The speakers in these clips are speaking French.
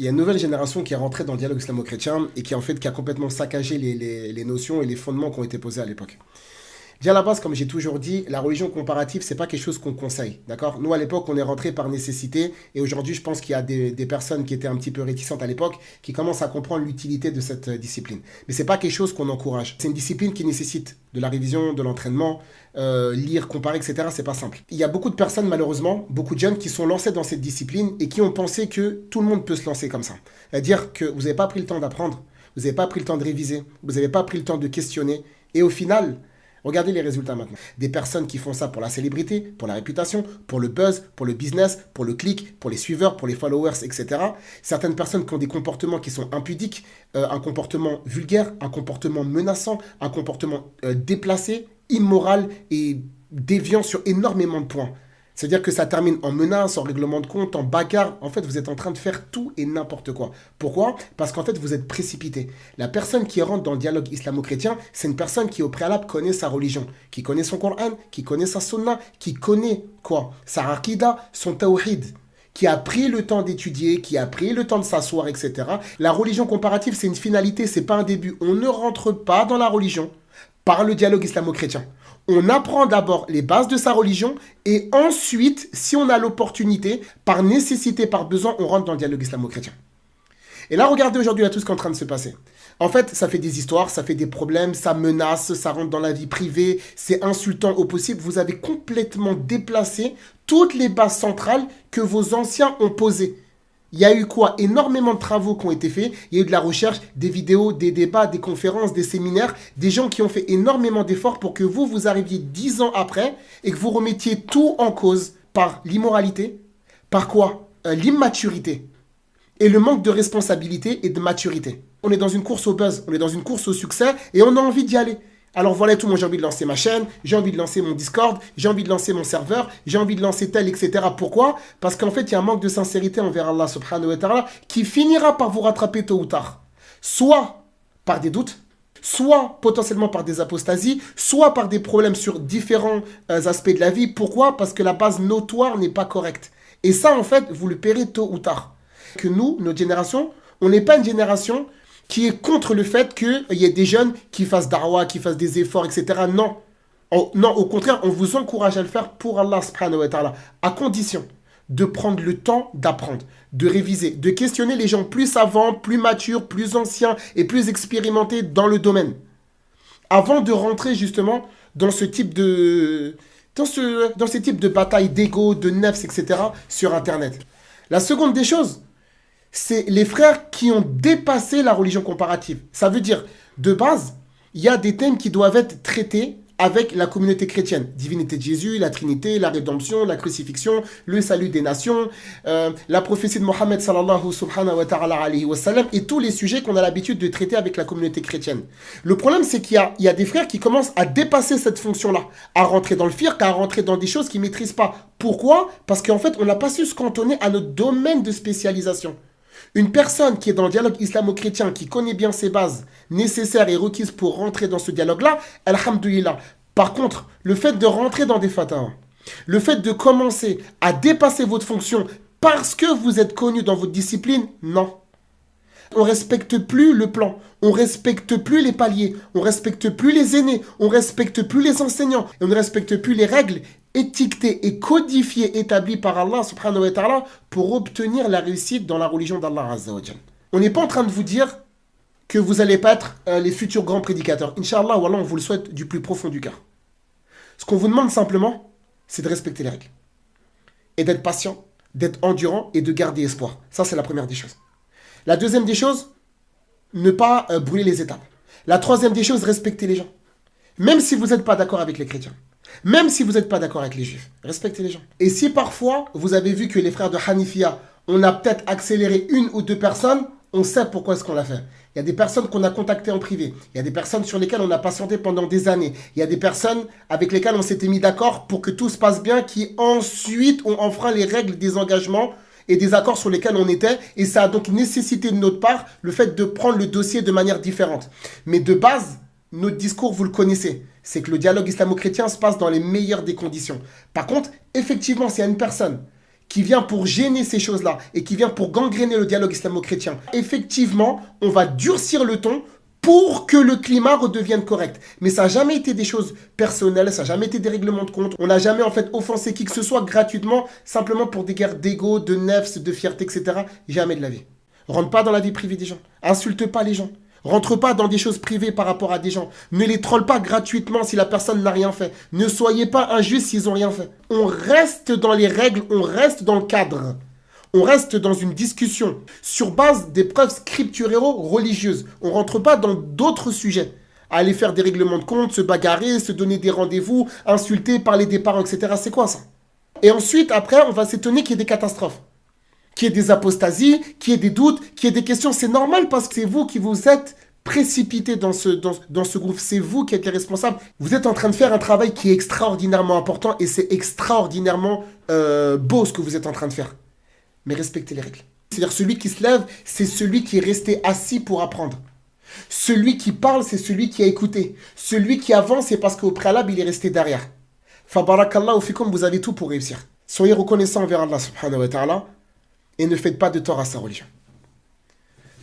Il y a une nouvelle génération qui est rentrée dans le dialogue islamo-chrétien et qui, en fait, qui a complètement saccagé les notions et les fondements qui ont été posés à l'époque. Déjà à la base, comme j'ai toujours dit, la religion comparative, c'est pas quelque chose qu'on conseille, d'accord? Nous, à l'époque, on est rentré par nécessité, et aujourd'hui, je pense qu'il y a des personnes qui étaient un petit peu réticentes à l'époque, qui commencent à comprendre l'utilité de cette discipline. Mais c'est pas quelque chose qu'on encourage. C'est une discipline qui nécessite de la révision, de l'entraînement, lire, comparer, etc. C'est pas simple. Il y a beaucoup de personnes, malheureusement, beaucoup de jeunes qui sont lancés dans cette discipline et qui ont pensé que tout le monde peut se lancer comme ça. C'est-à-dire que vous n'avez pas pris le temps d'apprendre, vous n'avez pas pris le temps de réviser, vous n'avez pas pris le temps de questionner, et au final, regardez les résultats maintenant. Des personnes qui font ça pour la célébrité, pour la réputation, pour le buzz, pour le business, pour le clic, pour les suiveurs, pour les followers, etc. Certaines personnes qui ont des comportements qui sont impudiques, un comportement vulgaire, un comportement menaçant, un comportement déplacé, immoral et déviant sur énormément de points. C'est-à-dire que ça termine en menace, en règlement de compte, en bagarre. En fait, vous êtes en train de faire tout et n'importe quoi. Pourquoi? Parce qu'en fait, vous êtes précipité. La personne qui rentre dans le dialogue islamo-chrétien, c'est une personne qui, au préalable, connaît sa religion, qui connaît son Coran, qui connaît sa sunna, qui connaît quoi? Sa aqida, son tawhid, qui a pris le temps d'étudier, qui a pris le temps de s'asseoir, etc. La religion comparative, c'est une finalité, c'est pas un début. On ne rentre pas dans la religion par le dialogue islamo-chrétien. On apprend d'abord les bases de sa religion et ensuite, si on a l'opportunité, par nécessité, par besoin, on rentre dans le dialogue islamo-chrétien. Et là, regardez aujourd'hui tout ce qui est en train de se passer. En fait, ça fait des histoires, ça fait des problèmes, ça menace, ça rentre dans la vie privée, c'est insultant au possible. Vous avez complètement déplacé toutes les bases centrales que vos anciens ont posées. Il y a eu quoi? Énormément de travaux qui ont été faits. Il y a eu de la recherche, des vidéos, des débats, des conférences, des séminaires, des gens qui ont fait énormément d'efforts pour que vous arriviez 10 ans après et que vous remettiez tout en cause par l'immoralité, par quoi? L'immaturité et le manque de responsabilité et de maturité. On est dans une course au buzz, on est dans une course au succès et on a envie d'y aller. Alors voilà tout, moi j'ai envie de lancer ma chaîne, j'ai envie de lancer mon Discord, j'ai envie de lancer mon serveur, j'ai envie de lancer tel, etc. Pourquoi? Parce qu'en fait, il y a un manque de sincérité envers Allah subhanahu wa ta'ala qui finira par vous rattraper tôt ou tard. Soit par des doutes, soit potentiellement par des apostasies, soit par des problèmes sur différents aspects de la vie. Pourquoi? Parce que la base notoire n'est pas correcte. Et ça, en fait, vous le paierez tôt ou tard. Que nous, notre génération, on n'est pas une génération qui est contre le fait qu'il y ait des jeunes qui fassent darwa, qui fassent des efforts, etc. Non. Non, au contraire, on vous encourage à le faire pour Allah subhanahu wa ta'ala, à condition de prendre le temps d'apprendre, de réviser, de questionner les gens plus savants, plus matures, plus anciens et plus expérimentés dans le domaine. Avant de rentrer justement dans ce type de, dans ces types de batailles d'ego, de nefs, etc. sur Internet. La seconde des choses, c'est les frères qui ont dépassé la religion comparative. Ça veut dire, de base, il y a des thèmes qui doivent être traités avec la communauté chrétienne. Divinité de Jésus, la Trinité, la rédemption, la crucifixion, le salut des nations, la prophétie de Mohammed sallallahu subhanahu wa ta'ala alayhi wa sallam, et tous les sujets qu'on a l'habitude de traiter avec la communauté chrétienne. Le problème, c'est qu'il y a des frères qui commencent à dépasser cette fonction-là, à rentrer dans le firq, à rentrer dans des choses qu'ils ne maîtrisent pas. Pourquoi? Parce qu'en fait, on n'a pas su se cantonner à notre domaine de spécialisation. Une personne qui est dans le dialogue islamo-chrétien, qui connaît bien ses bases nécessaires et requises pour rentrer dans ce dialogue-là, alhamdoulilah. Par contre, le fait de rentrer dans des fatwas, le fait de commencer à dépasser votre fonction parce que vous êtes connu dans votre discipline, non. On ne respecte plus le plan, on ne respecte plus les paliers, on ne respecte plus les aînés, on ne respecte plus les enseignants, et on ne respecte plus les règles étiquetées et codifiées établies par Allah subhanahu wa ta'ala pour obtenir la réussite dans la religion d'Allah azza wa jal. On n'est pas en train de vous dire que vous n'allez pas être les futurs grands prédicateurs. Inch'Allah, wallah, on vous le souhaite du plus profond du cœur. Ce qu'on vous demande simplement, c'est de respecter les règles. Et d'être patient, d'être endurant et de garder espoir. Ça, c'est la première des choses. La deuxième des choses, ne pas brûler les étapes. La troisième des choses, respecter les gens. Même si vous n'êtes pas d'accord avec les chrétiens. Même si vous n'êtes pas d'accord avec les juifs. Respectez les gens. Et si parfois, vous avez vu que les frères de Hanifia, on a peut-être accéléré une ou deux personnes, on sait pourquoi est-ce qu'on l'a fait. Il y a des personnes qu'on a contactées en privé. Il y a des personnes sur lesquelles on a patienté pendant des années. Il y a des personnes avec lesquelles on s'était mis d'accord pour que tout se passe bien, qui ensuite ont enfreint les règles des engagements et des accords sur lesquels on était. Et ça a donc nécessité de notre part le fait de prendre le dossier de manière différente. Mais de base, notre discours, vous le connaissez. C'est que le dialogue islamo-chrétien se passe dans les meilleures des conditions. Par contre, effectivement, s'il y a une personne qui vient pour gêner ces choses-là et qui vient pour gangréner le dialogue islamo-chrétien, effectivement, on va durcir le ton pour que le climat redevienne correct. Mais ça n'a jamais été des choses personnelles, ça n'a jamais été des règlements de compte. On n'a jamais en fait offensé qui que ce soit gratuitement, simplement pour des guerres d'ego, de nefs, de fierté, etc. Jamais de la vie. Rentre pas dans la vie privée des gens. Insulte pas les gens. Rentre pas dans des choses privées par rapport à des gens. Ne les troll pas gratuitement si la personne n'a rien fait. Ne soyez pas injustes s'ils n'ont rien fait. On reste dans les règles, on reste dans le cadre. On reste dans une discussion sur base des preuves scripturero-religieuses. On ne rentre pas dans d'autres sujets. Aller faire des règlements de compte, se bagarrer, se donner des rendez-vous, insulter, parler des parents, etc. C'est quoi ça? Et ensuite, après, on va s'étonner qu'il y ait des catastrophes. Qu'il y ait des apostasies, qu'il y ait des doutes, qu'il y ait des questions. C'est normal parce que c'est vous qui vous êtes précipité dans ce groupe. C'est vous qui êtes les responsables. Vous êtes en train de faire un travail qui est extraordinairement important et c'est extraordinairement beau ce que vous êtes en train de faire. Mais respectez les règles. C'est-à-dire celui qui se lève, c'est celui qui est resté assis pour apprendre. Celui qui parle, c'est celui qui a écouté. Celui qui avance, c'est parce qu'au préalable, il est resté derrière. Fabarakallahu fikum, vous avez tout pour réussir. Soyez reconnaissants envers Allah subhanahu wa ta'ala et ne faites pas de tort à sa religion.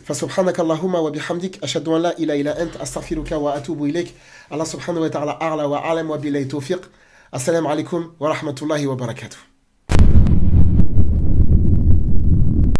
فسبحانك اللهم وبحمدك أشهد أن لا إله إلا أنت أستغفرك وأتوب إليك الله سبحانه وتعالى أعلى وأعلم وبالله توفيق السلام عليكم ورحمة الله وبركاته